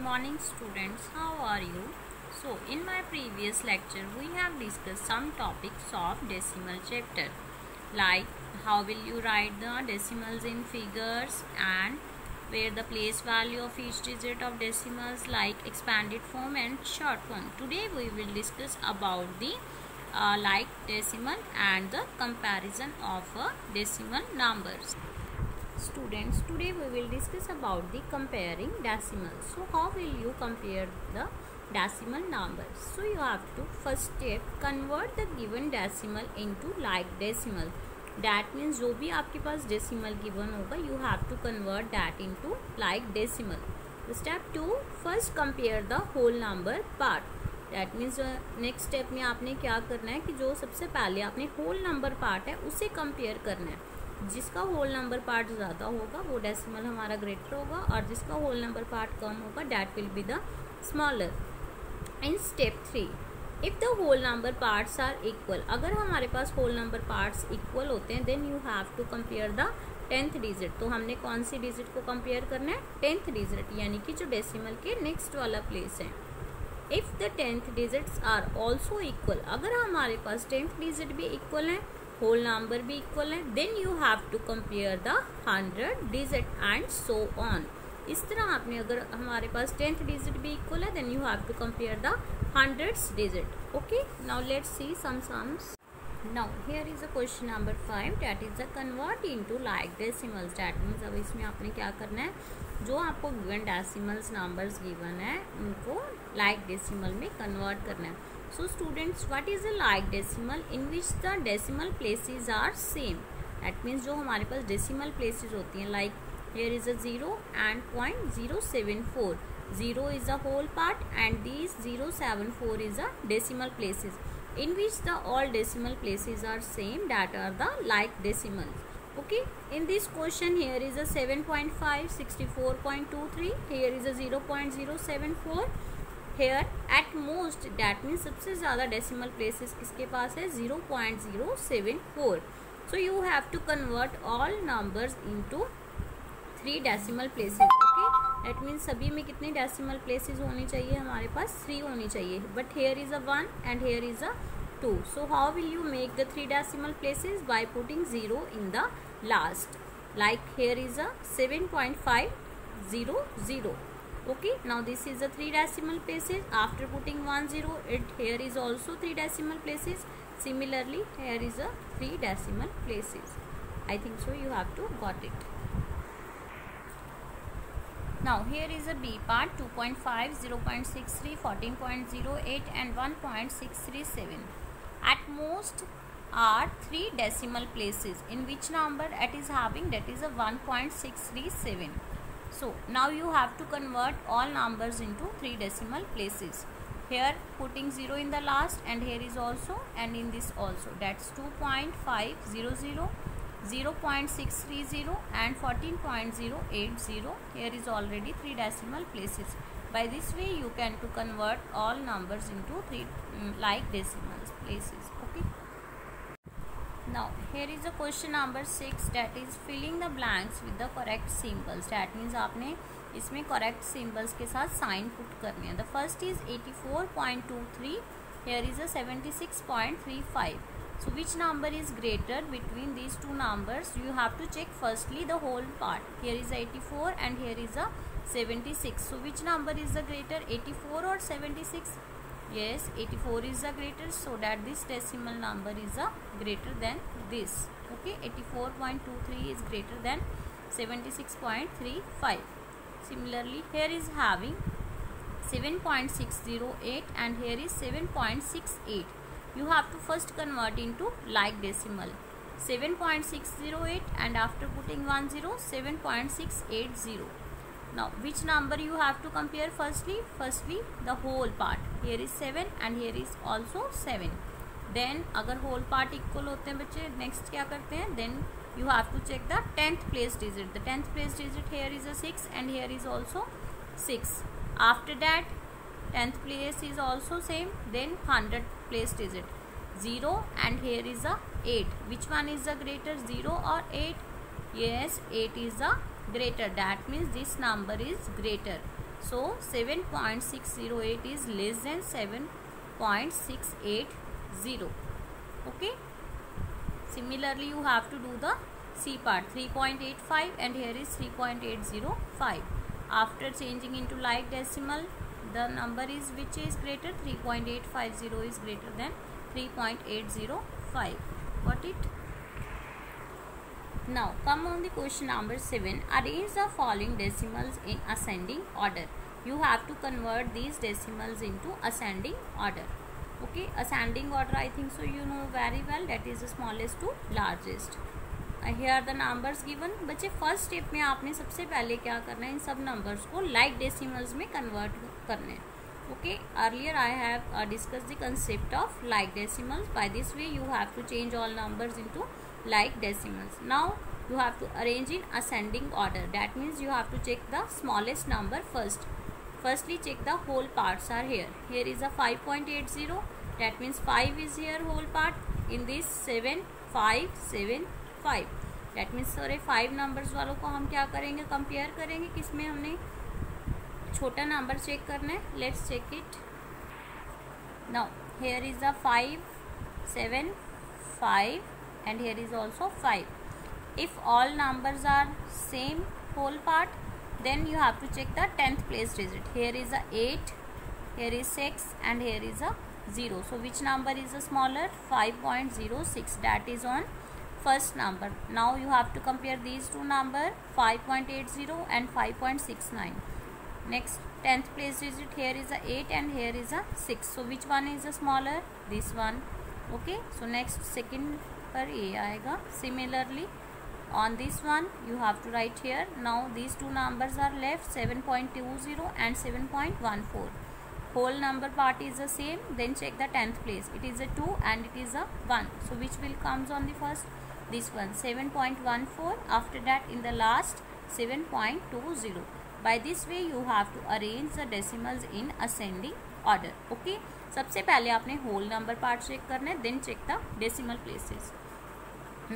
morning students, how are you? So in my previous lecture we have discussed some topics of decimal chapter, like how will you write the decimals in figures and where the place value of each digit of decimals, like expanded form and short form. Today we will discuss about the like decimal and the comparison of decimal numbers. Students, today we will discuss about the comparing decimals. So how will you compare the decimal numbers? So you have to first step convert the given decimal into like decimal. That means जो भी आपके पास decimal given होगा, you have to convert that into like decimal. Step 2, first compare the whole number part. That means next step में आपने क्या करना है कि जो सबसे पहले आपने whole number part है उसे compare करना है. जिसका होल नंबर पार्ट ज़्यादा होगा वो डेसिमल हमारा ग्रेटर होगा, और जिसका होल नंबर पार्ट कम होगा that will be the smaller. In step 3, if the whole number parts are equal, अगर हमारे पास होल नंबर पार्ट्स इक्वल होते हैं then you have to compare the 10th digit. तो हमने कौन सी डिजिट को कंपेयर करना है? 10th डिजिट, यानी कि जो डेसिमल के नेक्स्ट वाला प्लेस है. If the 10th digits are also equal, अगर हमारे पास 10th डिजिट भी इक्वल है, होल नंबर भी इक्वल है, then you have to compare the 100 digit and so on. इस तरह आपने, अगर हमारे पास 10th डिजिट भी इक्वल है then you have to compare the 100th digit. Okay, now let's see some sums. Now here is a question number 5, that is the convert into like decimals. That means अब इसमें आपने क्या करना है, जो आपको गिवन डेसिमल्स नंबर्स गिवन है उनको लाइक डेसिमल में कन्वर्ट करना है. So students, what is a like decimal in which the decimal places are same? That means जो हमारे पास decimal places होती हैं, like here is a 0 and 0.074. 0 is a whole part and these 074 is a decimal places in which the all decimal places are same, that are the like decimals. Okay, in this question here is a 7.5, 64.23, here is a 0.074. Here at most, that means सबसे ज़्यादा decimal places किसके पास है? 0.074. So you have to convert all numbers into 3 decimal places. Okay, that means सभी में कितने decimal places होनी चाहिए? हमारे पास 3 होनी चाहिए. But here is a 1 and here is a 2. So how will you make the 3 decimal places? By putting 0 in the last. Like here is a 7.500. Okay, now this is the 3 decimal places. After putting 1 0, here is also 3 decimal places. Similarly, here is a 3 decimal places. I think so you have to got it. Now here is a B part, 2.5, 0.63, 14.08 and 1.637. At most are 3 decimal places. In which number it is having? That is a 1.637. So now you have to convert all numbers into 3 decimal places. Here putting 0 in the last, and here is also, and in this also. That's 2.500, 0.630 and 14.080. Here is already 3 decimal places. By this way you can to convert all numbers into 3 like decimal places. Okay. Now here is a question number 6, that is filling the blanks with the correct symbols. That means आपने इसमें correct symbols के साथ sign put करने हैं. The first is 84.23. Here is a 76.35. So which number is greater between these two numbers? You have to check firstly the whole part. Here is 84 and here is a 76. So which number is the greater, 84 or 76? Yes, 84 is the greater, so that this decimal number is a greater than this. Okay, 84.23 is greater than 76.35. Similarly, here is having 7.608 and here is 7.68. You have to first convert into like decimal. 7.608 and after putting 1 0, 7.680. Now which number you have to compare firstly? Firstly the whole part. Here is 7 and here is also 7. Then अगर whole part equal होते हैं बच्चे, next क्या करते हैं? Then you have to check the 10th place digit. The 10th place digit here is a 6 and here is also 6. After that 10th place is also same. Then 100th place digit 0 and here is a 8. Which one is the greater, 0 or 8? Yes, 8 is the greater. That means this number is greater. So 7.608 is less than 7.680. Okay. Similarly, you have to do the C part, 3.85, and here is 3.805. After changing into like decimal, the number is which is greater, 3.850 is greater than 3.805. Got it? Now come on the question number 7. Arrange the following decimals in ascending order. You have to convert these decimals into ascending order. Okay, ascending order, I think so you know very well, that is the smallest to largest. Here are the numbers given. बच्चे first step में आपने सबसे पहले क्या करना है, इन सब numbers को लाइक डेसिमल्स में कन्वर्ट करने हैं. Okay, earlier I have discussed the concept of like decimals. By this way you have to change all numbers into like decimals. Now you have to arrange in ascending order. That means you have to check the smallest number first. Firstly check the whole parts are here. Here is a 5.80. That means 5 is here whole part. In this 7, 5, 7, 5. That means सारे 5 numbers वालों को हम क्या करेंगे, compare करेंगे. किसमें हमने छोटा नंबर चेक करना है. Let's check it. Now here is a 5, 7, 5 and here is also 5. If all numbers are same whole part, then you have to check the 10th place digit. Here is a 8, here is 6 and here is a 0. So which number is the smaller? 5.06. That is on first number. Now you have to compare these two numbers, 5.80 and 5.69. Next 10th place digit, here is a 8 and here is a 6. So which one is the smaller? This one. Okay, so next second पर ये आएगा. Similarly on this one you have to write here. Now these two numbers are left, 7.20 and 7.14. Whole number part is the same. Then check the 10th place. It is a 2 and it is a 1. So which will comes on the first? This one, 7.14. After that in the last 7.20. By this way you have to arrange the decimals in ascending order. Okay. सबसे पहले आपने whole number part check करना है, then check the decimal places.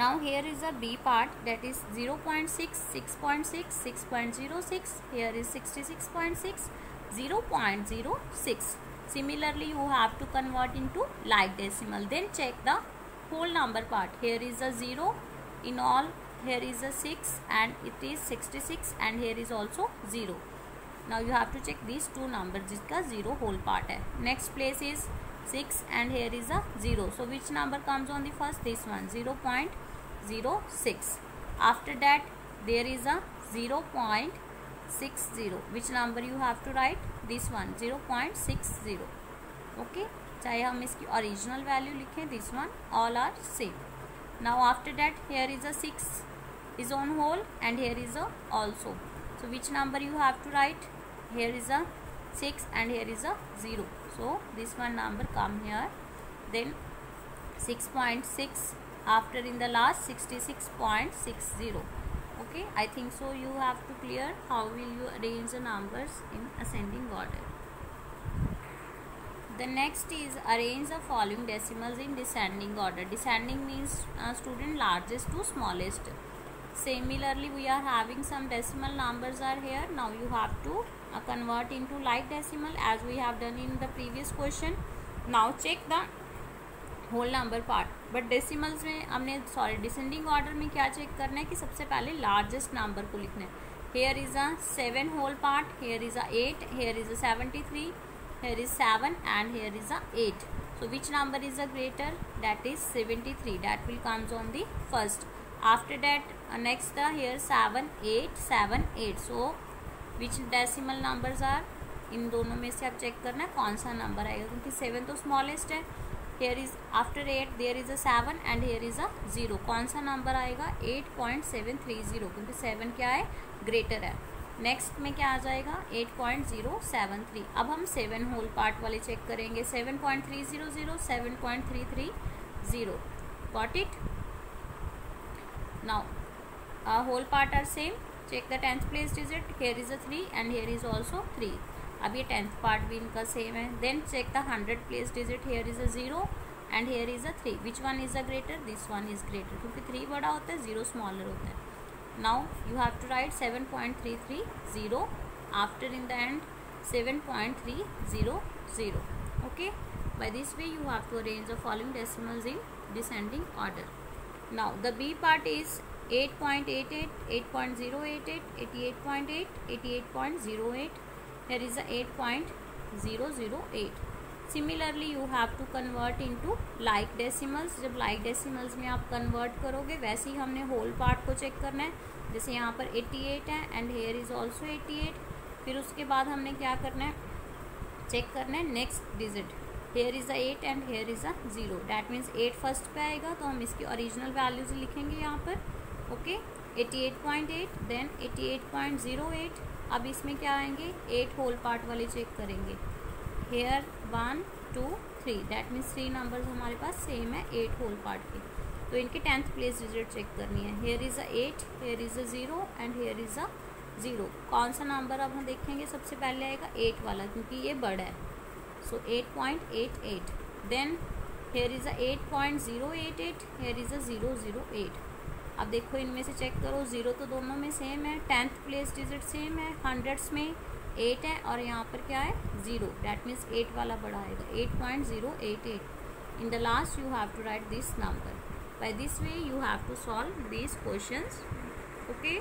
Now here is a B part, that is 0.6, 6.6, 6.06. Here is 66.6, 0.06. Similarly you have to convert into like decimal. Then check the whole number part. Here is a 0 in all. Here is a 6 and it is 66 and here is also 0. Now you have to check these two numbers जिसका 0 whole part है. Next place is 6 and here is a 0. So which number comes on the first? This one, 0.06. After that there is a 0.60. Which number you have to write? This one, 0.60. Okay, चाहे हम इसकी original value लिखें, this one, all are same. Now after that here is a 6 is on whole and here is a also. So which number you have to write? Here is a 6 and here is a 0. So this one number come here. Then 6.6. After in the last 66.60. Okay, I think so you have to clear how will you arrange the numbers in ascending order. The next is arrange the following decimals in descending order. Descending means student largest to smallest. Similarly we are having some decimal numbers are here. Now you have to convert into like decimal as we have done in the previous question. Now check the whole number part. But decimals में हमने descending order में क्या check करना है कि सबसे पहले largest number को लिखना है. Here is a 7 whole part. Here is a 8. Here is a 73. Here is 7 and here is a 8. So which number is a greater? That is 73. That will comes on the first. After that next here 7, 8, 7, 8. So which decimal numbers are? इन दोनों में से आप check करना है कौन सा number आएगा, क्योंकि 7 तो स्मॉलेस्ट है. Here is after 8 there is a 7 and here is a 0. कौन सा नंबर आएगा? 8.730, क्योंकि 7 क्या है? ग्रेटर है. नेक्स्ट में क्या आ जाएगा? 8.073. अब हम 7 होल पार्ट वाले चेक करेंगे. 7.300, 7.330. Got it? Now whole part are same. Check the 10th place digit. Here is a 3 and here is also 3. अब ये 10th part भी इनका सेम है. Then check the 100th place digit. Here is a 0 and here is a 3. Which one is a greater? This one is greater, क्योंकि 3 बड़ा होता है, 0 smaller होता है. Now you have to write 7.330 after in the end 7.300. Okay, by this way you have to arrange the following decimals in descending order. Now the B part is 8.88, 8.088, 88.8, 88.08. Here is the 8.008. Similarly you have to convert into like decimals. जब like decimals में आप convert करोगे वैसे ही हमने whole part को check करना है. जैसे यहाँ पर 88 है and here is also 88. फिर उसके बाद हमने क्या करना है, चेक करना है next digit. Hair is a 8 and hair is a 0. That means 8 first पे आएगा तो हम इसकी ओरिजिनल वैल्यूज लिखेंगे यहाँ पर. Okay, 88.8 then 88.08. अब इसमें क्या आएंगे, 8 होल पार्ट वाले चेक करेंगे. हेयर 1 2 3, डैट मीन्स 3 नंबर्स हमारे पास सेम है 8 होल पार्ट के. तो इनके 10th प्लेस डिजिट चेक करनी है. Hair is a 8, hair is a 0 and hair is अ 0. कौन सा नंबर अब हम देखेंगे, सबसे पहले आएगा 8 वाला क्योंकि ये बड़ा है. So 8.88. Then here is a 8.088, here is a 008. अब देखो इनमें से चेक करो, 0 तो दोनों में सेम है, 10th प्लेस डिजिट सेम है, हंड्रेड्स में 8 है और यहाँ पर क्या है 0. डैट मीन्स 8 वाला बड़ा आएगा 8.088. In the last you have to write this number. By this way you have to solve these questions. Okay.